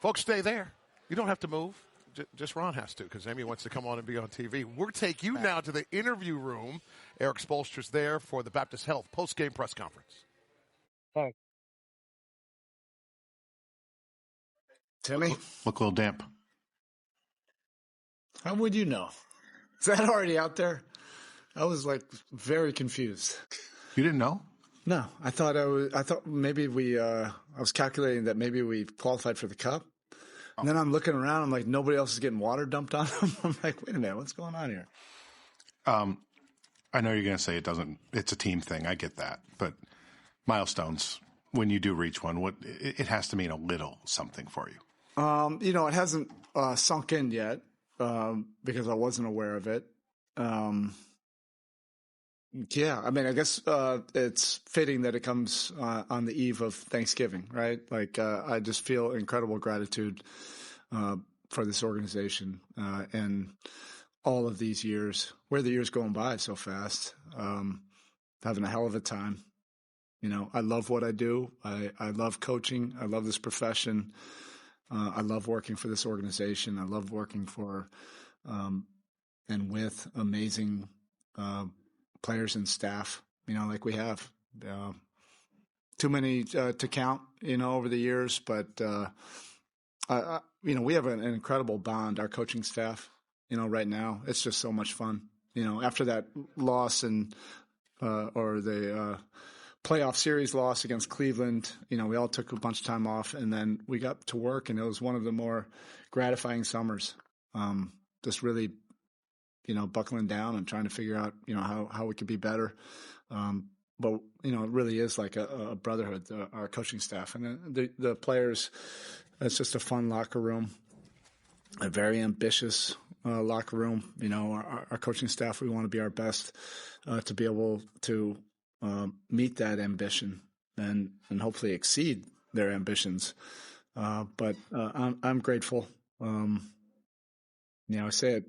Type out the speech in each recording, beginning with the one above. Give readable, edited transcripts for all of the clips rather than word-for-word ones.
Folks, stay there. You don't have to move. Just Ron has to, because Amy wants to come on and be on TV. We'll take you now to the interview room. Erik Spoelstra's there for the Baptist Health post-game press conference. Thanks. Timmy? Look a little damp. How would you know? Is that already out there? I was very confused. You didn't know? No, I thought maybe I was calculating that maybe we qualified for the Cup. And then I'm looking around, I'm like, nobody else is getting water dumped on them. I'm like, wait a minute, what's going on here? I know you're going to say it's a team thing. I get that. But milestones, when you do reach one, it has to mean a little something for you. It hasn't sunk in yet because I wasn't aware of it. Yeah, I mean, I guess it's fitting that it comes on the eve of Thanksgiving, right? I just feel incredible gratitude for this organization and all of these years, where the years going by so fast, having a hell of a time. I love what I do. I love coaching. I love this profession. I love working for this organization. I love working for and with amazing players and staff, like we have. Too many to count, over the years, but we have an incredible bond, our coaching staff, right now. It's just so much fun. After that loss or the playoff series loss against Cleveland, we all took a bunch of time off, and then we got to work, and it was one of the more gratifying summers. Just really buckling down and trying to figure out, how we could be better. But, it really is like a brotherhood, our coaching staff. And the players, it's just a fun locker room, a very ambitious locker room. Our coaching staff, we want to be our best to be able to meet that ambition and hopefully exceed their ambitions. But I'm grateful. I say it.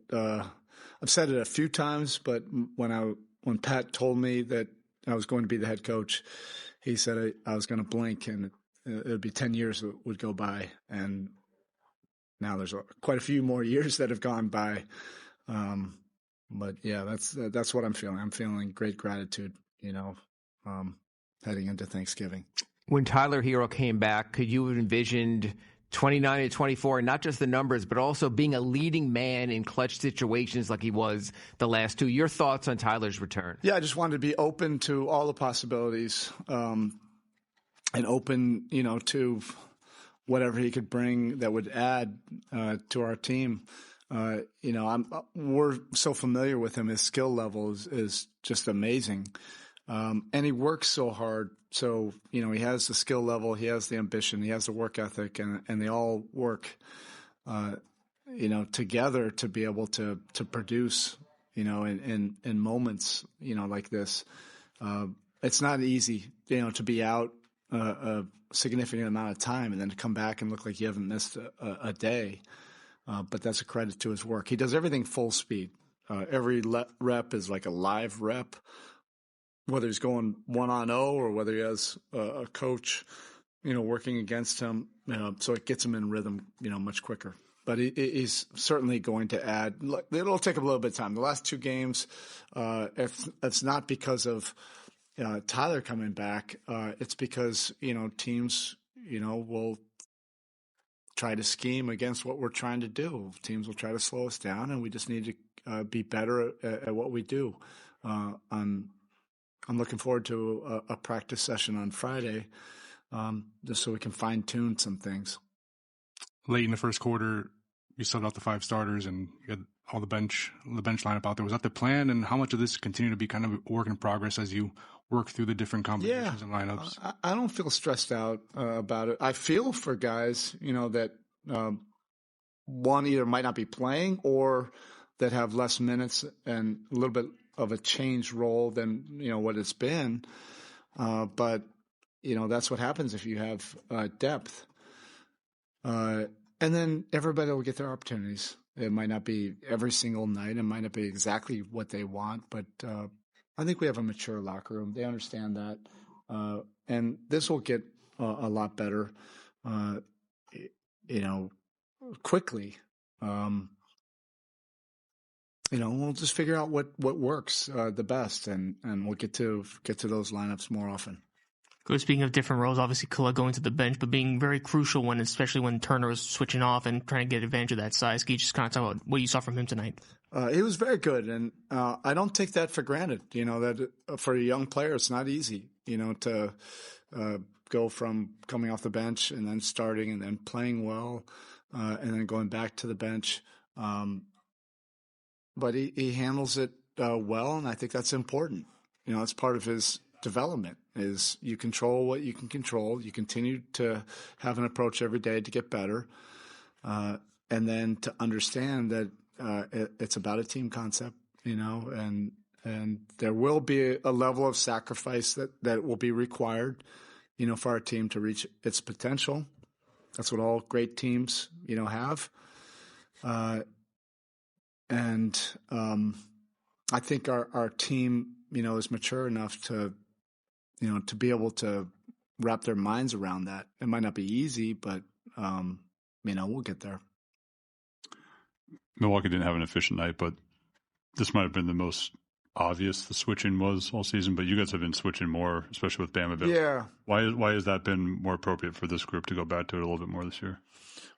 I've said it a few times, but when Pat told me that I was going to be the head coach, he said I was going to blink and it would be 10 years that would go by. And now there's quite a few more years that have gone by. But yeah, that's what I'm feeling. I'm feeling great gratitude, heading into Thanksgiving. When Tyler Herro came back, could you have envisioned 29 to 24, not just the numbers, but also being a leading man in clutch situations like he was the last two? Your thoughts on Tyler's return? Yeah, I just wanted to be open to all the possibilities and open, to whatever he could bring that would add to our team. We're so familiar with him. His skill level is just amazing. And he works so hard. So, he has the skill level, he has the ambition, he has the work ethic, and they all work, together to be able to produce, in moments, like this. It's not easy, to be out a significant amount of time and then to come back and look like you haven't missed a day. But that's a credit to his work. He does everything full speed. Every rep is like a live rep. Whether he's going 1-on-0 or whether he has a coach, working against him, so it gets him in rhythm, much quicker. But he's certainly going to add. It'll take him a little bit of time. The last two games, if it's not because of Tyler coming back, it's because teams, will try to scheme against what we're trying to do. Teams will try to slow us down, and we just need to be better at what we do. I'm looking forward to a practice session on Friday, just so we can fine tune some things. Late in the first quarter, you subbed out the 5 starters and you had all the bench lineup out there. Was that the plan? And how much of this continue to be kind of a work in progress as you work through the different combinations and lineups? I don't feel stressed out about it. I feel for guys, that one either might not be playing or that have less minutes and a little bit of a changed role than, what it's been. But, that's what happens if you have depth. And then everybody will get their opportunities. It might not be every single night. It might not be exactly what they want, but I think we have a mature locker room. They understand that. And this will get a lot better. quickly. We'll just figure out what works the best, and we'll get to those lineups more often. Speaking of different roles, obviously Kula going to the bench, but being very crucial especially when Turner was switching off and trying to get advantage of that size. Can you just kind of talk about what you saw from him tonight? He was very good, and I don't take that for granted. That for a young player, it's not easy. To go from coming off the bench and then starting and then playing well, and then going back to the bench. But he handles it well, and I think that's important. It's part of his development. Is you control what you can control. You continue to have an approach every day to get better, and then to understand that it's about a team concept, and there will be a level of sacrifice that will be required, for our team to reach its potential. That's what all great teams, have. And I think our team, is mature enough to be able to wrap their minds around that. It might not be easy, but, we'll get there. Milwaukee didn't have an efficient night, but this might have been the most obvious the switching was all season, but you guys have been switching more, especially with Bam available. Yeah. Why has that been more appropriate for this group to go back to it a little bit more this year?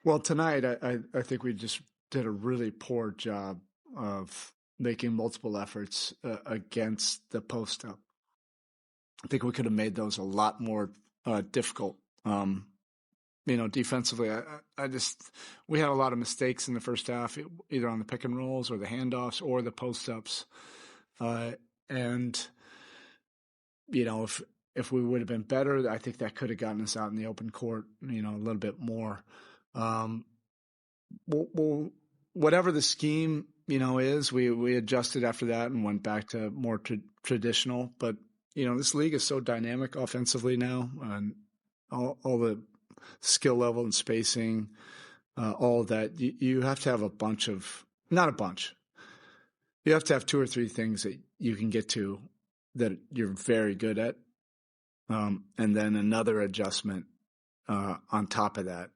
Well, tonight, I think we just did a really poor job of making multiple efforts against the post-up. I think we could have made those a lot more difficult. Defensively, we had a lot of mistakes in the first half, either on the pick and rolls or the handoffs or the post-ups. If we would have been better, I think that could have gotten us out in the open court, a little bit more. Whatever the scheme, is, we adjusted after that and went back to more traditional. But, this league is so dynamic offensively now, and all the skill level and spacing, all of that. You have to have not a bunch. You have to have two or three things that you can get to that you're very good at, and then another adjustment on top of that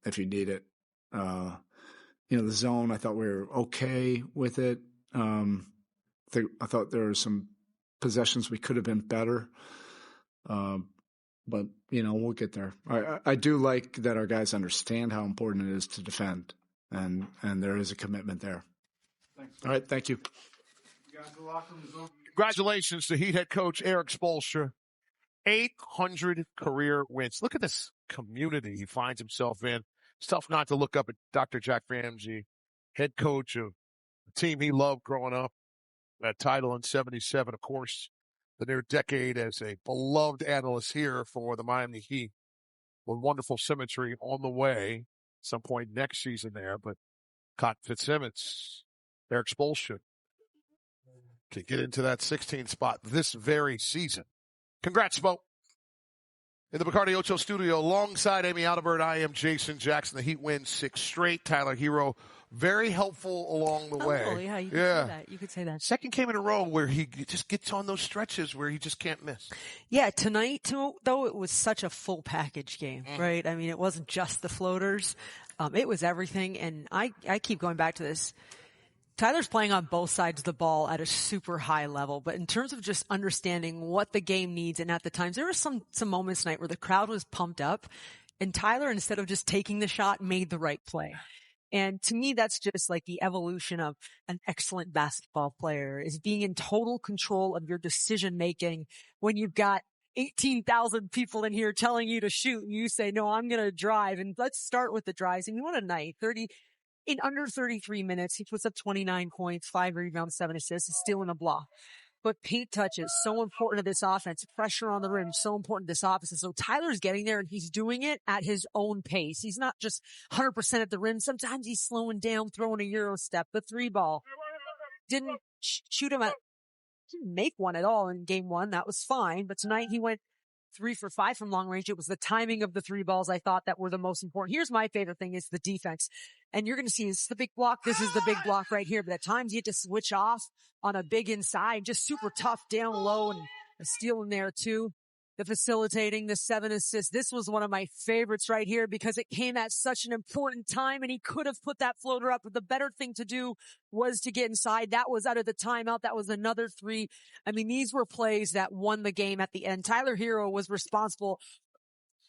if you need it. The zone, I thought we were okay with it. I thought there were some possessions we could have been better. But, we'll get there. I do like that our guys understand how important it is to defend, and there is a commitment there. Thanks. All right, thank you. Congratulations to Heat head coach Erik Spoelstra. 800 career wins. Look at this community he finds himself in. It's tough not to look up at Dr. Jack Ramsey, head coach of the team he loved growing up. That title in 77, of course, the near decade as a beloved analyst here for the Miami Heat. With wonderful symmetry on the way, some point next season there, but caught Fitzsimmons, Erik Spoelstra can get into that 16 spot this very season. Congrats, Spo. In the Bacardi Ocho studio, alongside Amy Adelbert, I am Jason Jackson. The Heat win 6 straight. Tyler Herro, very helpful along the way. Yeah, you could say that. You could say that. Second game in a row where he just gets on those stretches where he just can't miss. Yeah, tonight, too, though, it was such a full package game, right? I mean, it wasn't just the floaters. It was everything, and I keep going back to this. Tyler's playing on both sides of the ball at a super high level, but in terms of just understanding what the game needs, and at the times, there were some moments tonight where the crowd was pumped up, and Tyler, instead of just taking the shot, made the right play. And to me, that's just like the evolution of an excellent basketball player, is being in total control of your decision making when you've got 18,000 people in here telling you to shoot, and you say, no, I'm going to drive. And let's start with the drives. And what a night. In under 33 minutes, he puts up 29 points, 5 rebounds, 7 assists, stealing a block. But paint touches, so important to this offense. Pressure on the rim, so important to this offense. So Tyler's getting there, and he's doing it at his own pace. He's not just 100% at the rim. Sometimes he's slowing down, throwing a Euro step. The 3-ball. Didn't shoot him didn't make one at all in game 1. That was fine. But tonight he went 3 for 5 from long range. It was the timing of the 3 balls I thought that were the most important. Here's my favorite thing is the defense. And you're going to see this is the big block. This is the big block right here. But at times you have to switch off on a big inside, just super tough down low, and a steal in there too. the facilitating, the 7 assists. This was one of my favorites right here because it came at such an important time, and he could have put that floater up, but the better thing to do was to get inside. That was out of the timeout. That was another 3. I mean, these were plays that won the game at the end. Tyler Herro was responsible.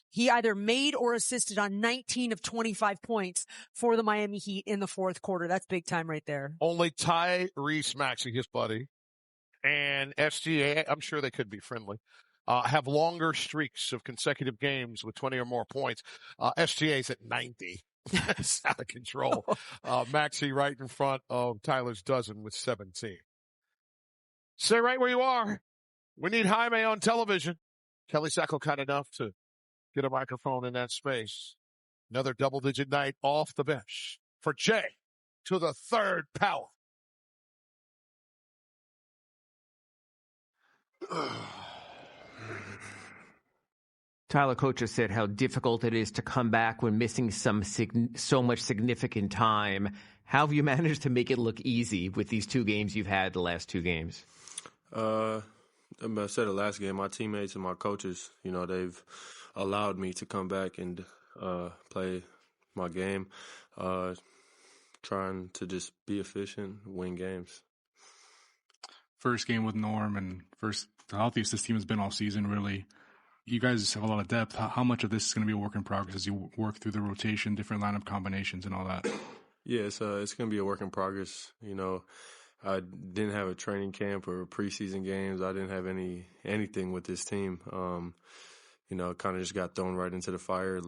He either made or assisted on 19 of 25 points for the Miami Heat in the fourth quarter. That's big time right there. Only Tyrese Maxey, his buddy, and SGA, I'm sure they could be friendly, have longer streaks of consecutive games with 20 or more points. SGA's at 90. It's out of control. Maxey right in front of Tyler's dozen with 17. Stay right where you are. We need Jaime on television. Kelly Sackle kind enough to get a microphone in that space. Another double-digit night off the bench for Jay to the third power. Tyler, coach has said how difficult it is to come back when missing so much significant time. How have you managed to make it look easy with these 2 games you've had, the last 2 games? I said the last game, my teammates and my coaches, they've allowed me to come back and play my game, trying to just be efficient, win games. First game with Norm and the healthiest this team has been all season, really. You guys have a lot of depth. How much of this is going to be a work in progress as you work through the rotation, different lineup combinations and all that? Yeah, it's going to be a work in progress. I didn't have a training camp or preseason games. I didn't have anything with this team. Kind of just got thrown right into the fire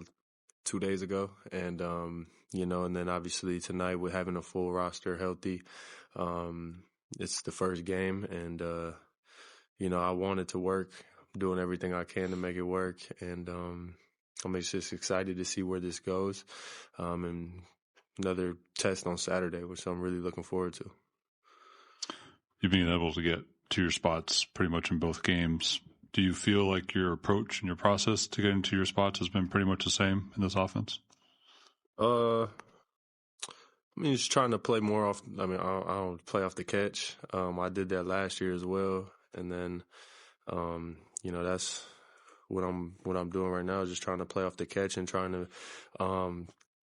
2 days ago. And, and then obviously tonight with having a full roster healthy, it's the first game. And, I wanted to work, doing everything I can to make it work. And I'm just excited to see where this goes. And another test on Saturday, which I'm really looking forward to. You've been able to get to your spots pretty much in both games. Do you feel like your approach and your process to getting to your spots has been pretty much the same in this offense? Just trying to play more off. I don't play off the catch. I did that last year as well. And then, that's what I'm doing right now is just trying to play off the catch and trying to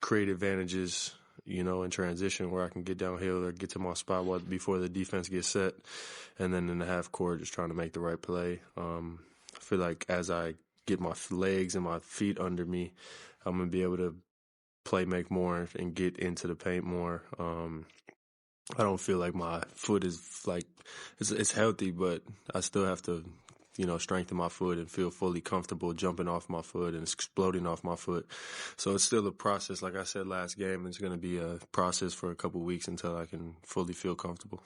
create advantages, in transition where I can get downhill or get to my spot before the defense gets set. And then in the half court, just trying to make the right play. I feel like as I get my legs and my feet under me, I'm going to be able to make more and get into the paint more. I don't feel like my foot is it's healthy, but I still have to, strengthen my foot and feel fully comfortable jumping off my foot and exploding off my foot. So it's still a process. Like I said last game, it's going to be a process for a couple of weeks until I can fully feel comfortable.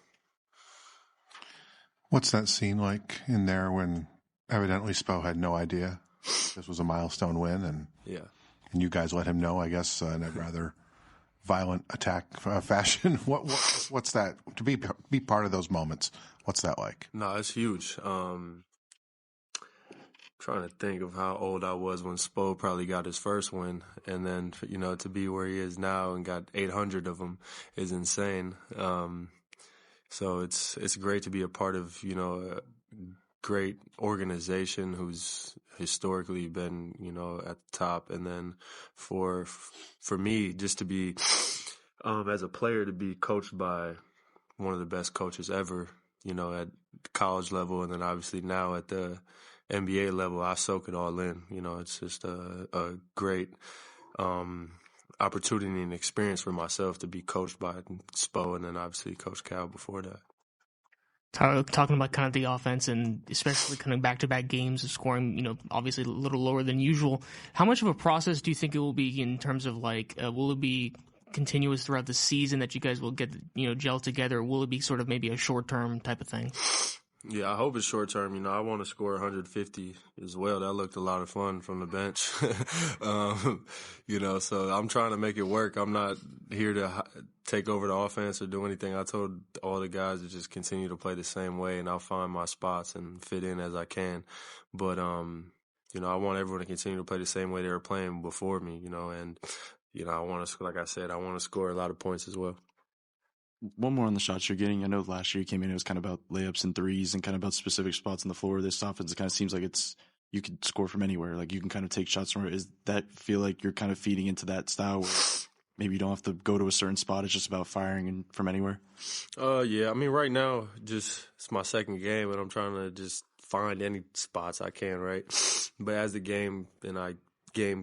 What's that scene like in there when evidently Spo had no idea this was a milestone win and you guys let him know, I guess, in a rather violent attack fashion? What's that to be part of those moments? What's that like? No, it's huge. Trying to think of how old I was when Spo probably got his first win, and then to be where he is now and got 800 of them is insane. So it's great to be a part of a great organization who's historically been at the top, and then for me just to be as a player to be coached by one of the best coaches ever, at college level, and then obviously now at the NBA level, I soak it all in. It's just a great opportunity and experience for myself to be coached by Spo and then obviously Coach Cal before that. Tyler, talking about kind of the offense and especially kind of back-to-back games of scoring, obviously a little lower than usual. How much of a process do you think it will be in terms of will it be continuous throughout the season that you guys will get, gel together? Or will it be sort of maybe a short-term type of thing? Yeah, I hope it's short term. I want to score 150 as well. That looked a lot of fun from the bench. So I'm trying to make it work. I'm not here to take over the offense or do anything. I told all the guys to just continue to play the same way, and I'll find my spots and fit in as I can. But, I want everyone to continue to play the same way they were playing before me, and, I want to, like I said, I want to score a lot of points as well. One more on the shots you're getting. I know last year you came in, it was kind of about layups and threes and kind of about specific spots on the floor. This offense, it kind of seems like it's, you could score from anywhere. Like you can kind of take shots from it. Is that feel like you're kind of feeding into that style where maybe you don't have to go to a certain spot. It's just about firing and from anywhere. Yeah. I mean, right now, it's my second game, and I'm trying to just find any spots I can, right? But as the game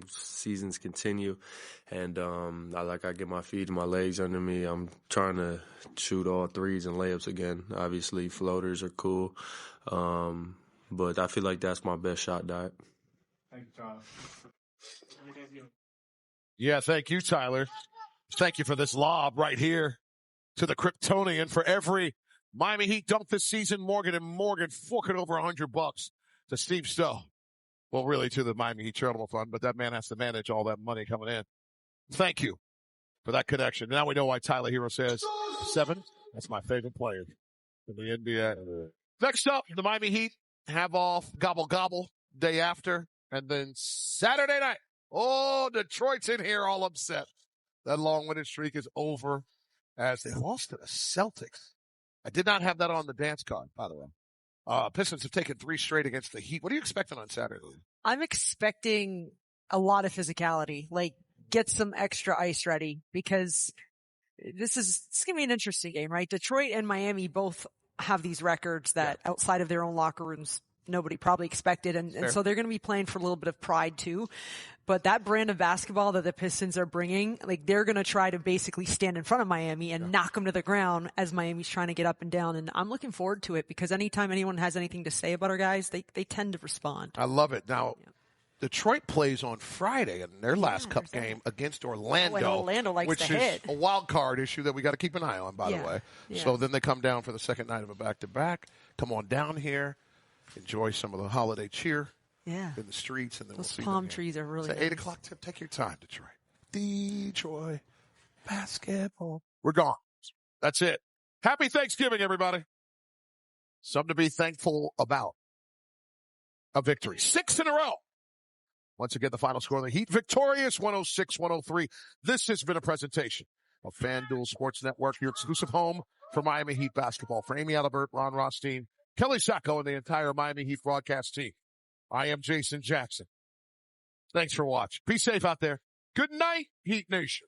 seasons continue, and I get my feet and my legs under me, I'm trying to shoot all threes and layups again. Obviously, floaters are cool, but I feel like that's my best shot diet. Thank you, Tyler. Yeah, thank you, Tyler. Thank you for this lob right here to the Kryptonian. For every Miami Heat dunk this season, Morgan & Morgan forking over $100 to Steve Stowe. Well, really to the Miami Heat Charitable Fund, but that man has to manage all that money coming in. Thank you for that connection. Now we know why Tyler Herro says 7. That's my favorite player in the NBA. Next up, the Miami Heat have off gobble gobble day after, and then Saturday night. Oh, Detroit's in here all upset. That long winning streak is over as they lost to the Celtics. I did not have that on the dance card, by the way. Pistons have taken 3 straight against the Heat. What are you expecting on Saturday? I'm expecting a lot of physicality. Like, get some extra ice ready because this is going to be an interesting game, right? Detroit and Miami both have these records that outside of their own locker rooms, nobody probably expected. And so they're going to be playing for a little bit of pride too. But that brand of basketball that the Pistons are bringing, like they're going to try to basically stand in front of Miami and knock them to the ground as Miami's trying to get up and down. And I'm looking forward to it because anytime anyone has anything to say about our guys, they tend to respond. I love it. Now, Detroit plays on Friday in their last cup game against Orlando. And Orlando likes which to is hit. A wild card issue that we got to keep an eye on, by the way. Yeah. So then they come down for the second night of a back-to-back. Come on down here. Enjoy some of the holiday cheer in the streets. And then those we'll see palm trees are really nice. 8 o'clock tip. Take your time, Detroit. Detroit basketball. We're gone. That's it. Happy Thanksgiving, everybody. Something to be thankful about. A victory. 6 in a row. Once again, the final score of the Heat victorious, 106-103. This has been a presentation of FanDuel Sports Network, your exclusive home for Miami Heat basketball. For Amy Alibert, Ron Rothstein, Kelly Sacco, and the entire Miami Heat broadcast team, I am Jason Jackson. Thanks for watching. Be safe out there. Good night, Heat Nation.